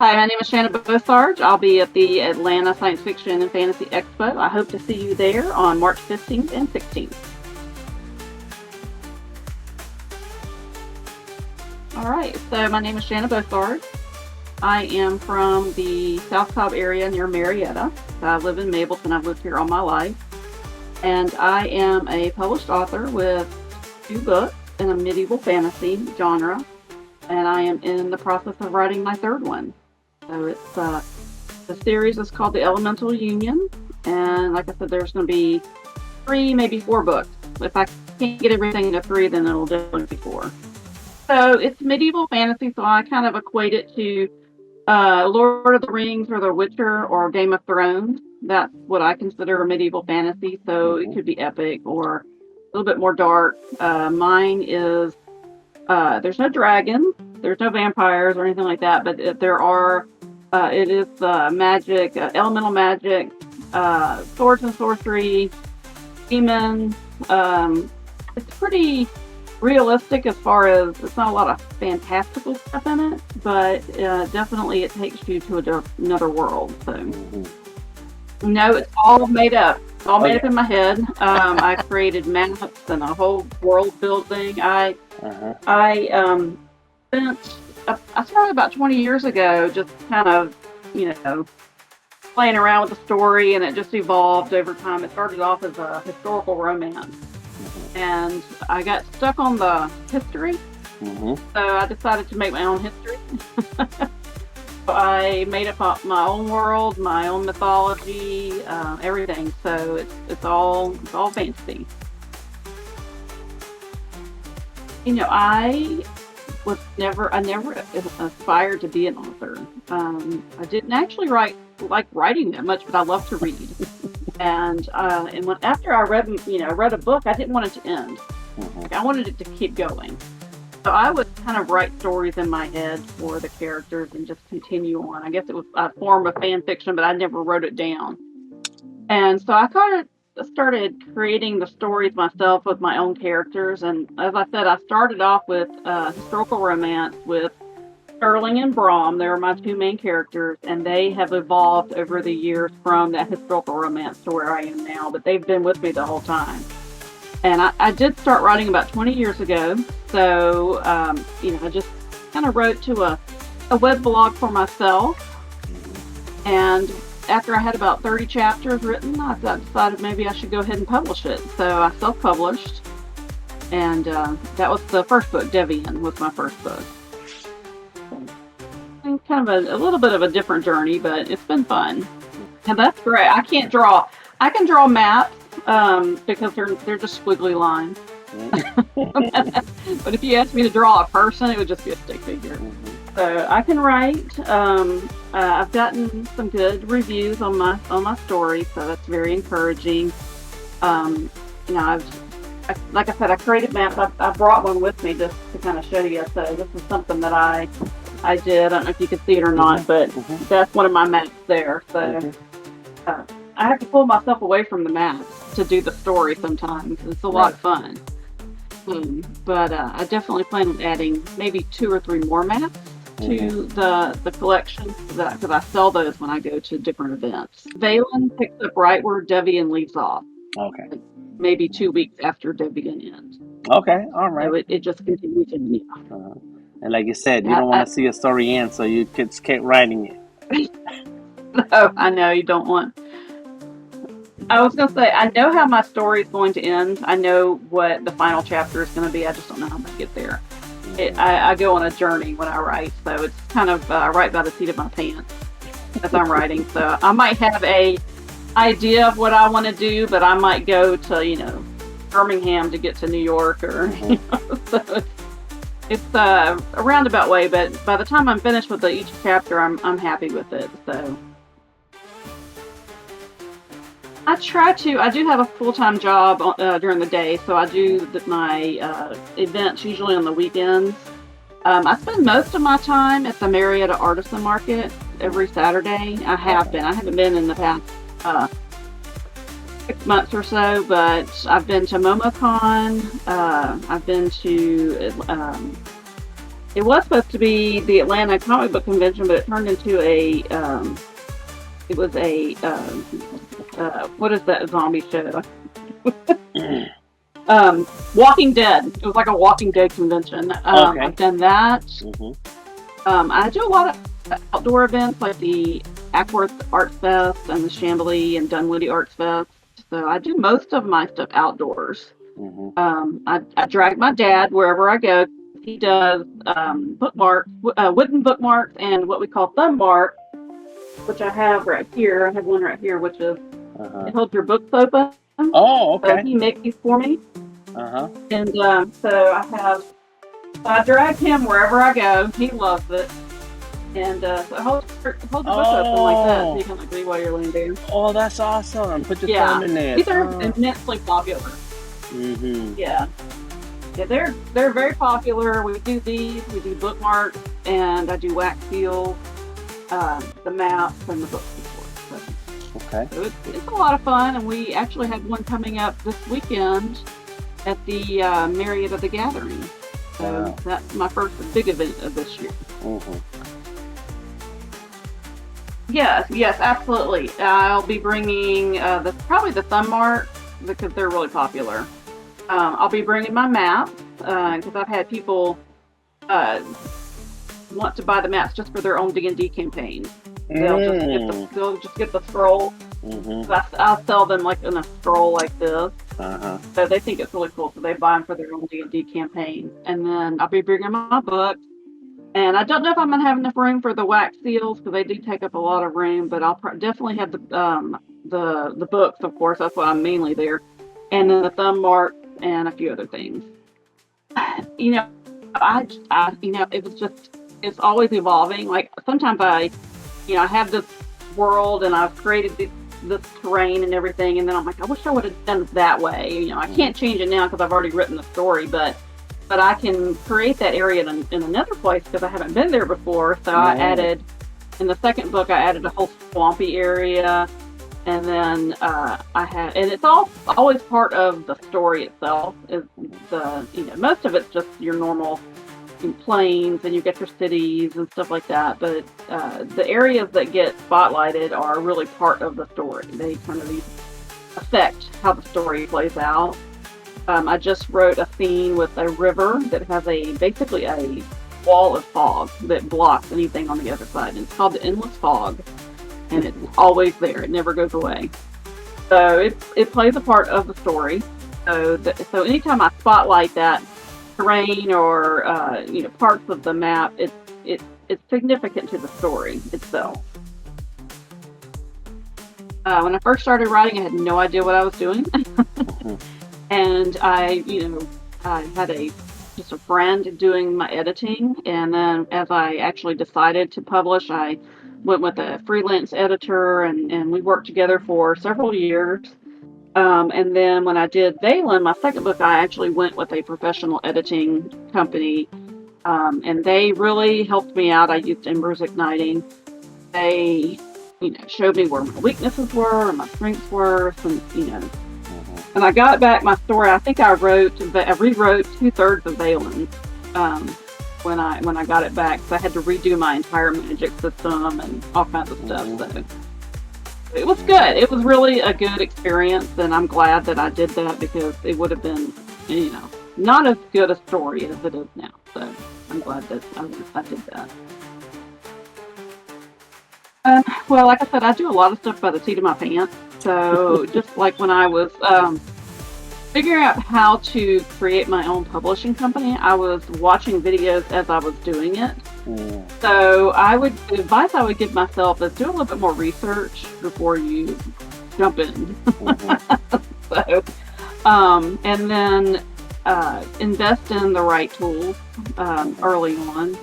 Hi, my name is Shannon Bosarge. I'll be at the Atlanta Science Fiction and Fantasy Expo. I hope to see you there on March 15th and 16th. All right, so my name is Shannon Bosarge. I am from the South Cobb area near Marietta. I live in Mableton. I've lived here all my life. And I am a published author with 2 books in a medieval fantasy genre. And I am in the process of writing my 3rd one. So it's the series is called The Elemental Union, and like I said, there's going to be 3, maybe 4 books. If I can't get everything to 3, then it'll definitely be 4. So it's medieval fantasy, so I kind of equate it to Lord of the Rings or The Witcher or Game of Thrones. That's what I consider a medieval fantasy. So it could be epic or a little bit more dark. Mine is there's no dragons, there's no vampires or anything like that, but there are. It is magic, elemental magic, swords and sorcery, demons. It's pretty realistic as far as it's not a lot of fantastical stuff in it, but definitely it takes you to another world. So, no, it's all made up. It's all made up in my head. I created maps and a whole world building. I started about 20 years ago, just kind of, playing around with the story, and it just evolved over time. It started off as a historical romance, and I got stuck on the history, so I decided to make my own history. So I made up my own world, my own mythology, everything. So it's all fantasy. I never aspired to be an author. I didn't actually like writing that much, but I love to read. And after I read a book, I didn't want it to end. I wanted it to keep going. So I would kind of write stories in my head for the characters and just continue on. I guess it was a form of fan fiction, but I never wrote it down. And so I kind of started creating the stories myself with my own characters. And as I said, I started off with historical romance with Sterling and Brom. They were my 2 main characters, and they have evolved over the years from that historical romance to where I am now, but they've been with me the whole time. And I did start writing about 20 years ago. So, I just kind of wrote to a web blog for myself. And after I had about 30 chapters written, I decided maybe I should go ahead and publish it. So I self-published. And that was the first book. Devian was my first book. And kind of a little bit of a different journey, but it's been fun. And that's great. I can draw maps. Because they're just squiggly lines. But if you asked me to draw a person, it would just be a stick figure. So I can write. I've gotten some good reviews on my story, so that's very encouraging. Like I said, I created maps. I brought one with me just to kind of show you. So this is something that I did. I don't know if you can see it or not, but that's one of my maps there. So I have to pull myself away from the maps to do the story sometimes. It's a lot of fun. But I definitely plan on adding maybe 2 or 3 more maps to the collection, because I sell those when I go to different events. Valen picks up right where Devian leaves off. Okay. Maybe 2 weeks after Devian ends. Okay, all right. So it just continues in me. And like you said, you don't want to see a story end, so you just keep writing it. No, I know you don't want. I was going to say, I know how my story is going to end. I know what the final chapter is going to be. I just don't know how I'm going to get there. I go on a journey when I write, so it's kind of right by the seat of my pants as I'm writing. So I might have a idea of what I want to do, but I might go to, Birmingham to get to New York, or so it's a roundabout way. But by the time I'm finished with each chapter, I'm happy with it. So. I do have a full-time job during the day, so I do my events usually on the weekends. I spend most of my time at the Marietta Artisan Market every Saturday. I haven't been in the past 6 months or so, but I've been to MomoCon. I've been to It was supposed to be the Atlanta Comic Book Convention, but it turned into a it was a what is that zombie show? Walking Dead. It was like a Walking Dead convention. Okay. I've done that. Mm-hmm. I do a lot of outdoor events like the Ackworth Arts Fest and the Chamblee and Dunwoody Arts Fest. So I do most of my stuff outdoors. Mm-hmm. I drag my dad wherever I go. He does bookmarks, wooden bookmarks, and what we call thumb marks, which I have right here. I have one right here, which is it holds your books open. Oh, okay. So he makes these for me. And so I drag him wherever I go. He loves it. And so hold the book open like that, so you can like read while you're laying down. Oh, that's awesome! Put your thumb in there. These are immensely popular. Mm-hmm. Yeah, they're very popular. We do these. We do bookmarks, and I do wax seals, the maps, and the books. So, okay. So it's a lot of fun, and we actually had one coming up this weekend at the Marietta the Gathering. So that's my first big event of this year. Mm-hmm. Yes, absolutely. I'll be bringing probably the thumb marks because they're really popular. I'll be bringing my maps because I've had people want to buy the maps just for their own D&D campaign. They'll just get the scroll. Mm-hmm. I'll sell them like in a scroll like this. So they think it's really cool, so they buy them for their own D&D campaign. And then I'll be bringing my books. And I don't know if I'm gonna have enough room for the wax seals because they do take up a lot of room. But I'll definitely have the books, of course. That's why I'm mainly there, and then the thumb marks and a few other things. You know, it's always evolving. Like sometimes I have this world and I've created this terrain and everything, and then I'm like, I wish I would have done it that way. I can't change it now because I've already written the story, but I can create that area in another place because I haven't been there before. So I added, in the second book, I added a whole swampy area. And then and it's always part of the story itself. Most of it's just your normal plains and you get your cities and stuff like that. But the areas that get spotlighted are really part of the story. They kind of affect how the story plays out. I just wrote a scene with a river that has basically a wall of fog that blocks anything on the other side. And it's called the Endless Fog, and it's always there. It never goes away. So it plays a part of the story. So anytime I spotlight that terrain or parts of the map, it's significant to the story itself. When I first started writing, I had no idea what I was doing. And I had just a friend doing my editing. And then as I actually decided to publish, I went with a freelance editor and we worked together for several years. And then when I did Valen, my second book, I actually went with a professional editing company. And they really helped me out. I used Embers Igniting. They, showed me where my weaknesses were and my strengths were. And I got back my story. I think I rewrote 2/3 of Valen when I got it back. So I had to redo my entire magic system and all kinds of stuff. So it was good. It was really a good experience, and I'm glad that I did that because it would have been, not as good a story as it is now. So I'm glad that I did that. Well, like I said, I do a lot of stuff by the seat of my pants. So just like when I was figuring out how to create my own publishing company, I was watching videos as I was doing it. So the advice I would give myself is do a little bit more research before you jump in. So, and then invest in the right tools early on.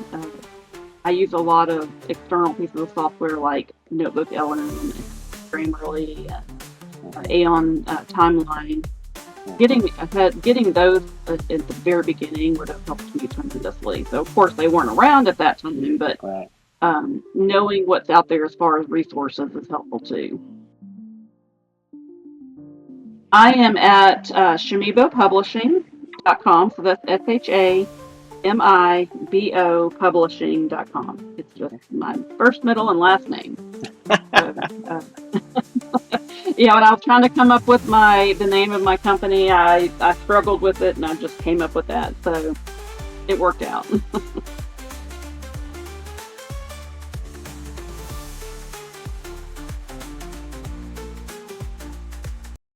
I use a lot of external pieces of software like Notebook LM, Grammarly, Aeon Timeline. Getting those at the very beginning would have helped me tremendously. So of course they weren't around at that time, but knowing what's out there as far as resources is helpful too. I am at shamibopublishing.com, so that's SHAMIBO mibopublishing.com. It's just my first, middle, and last name. So, yeah, when I was trying to come up with the name of my company, I struggled with it, and I just came up with that. So it worked out.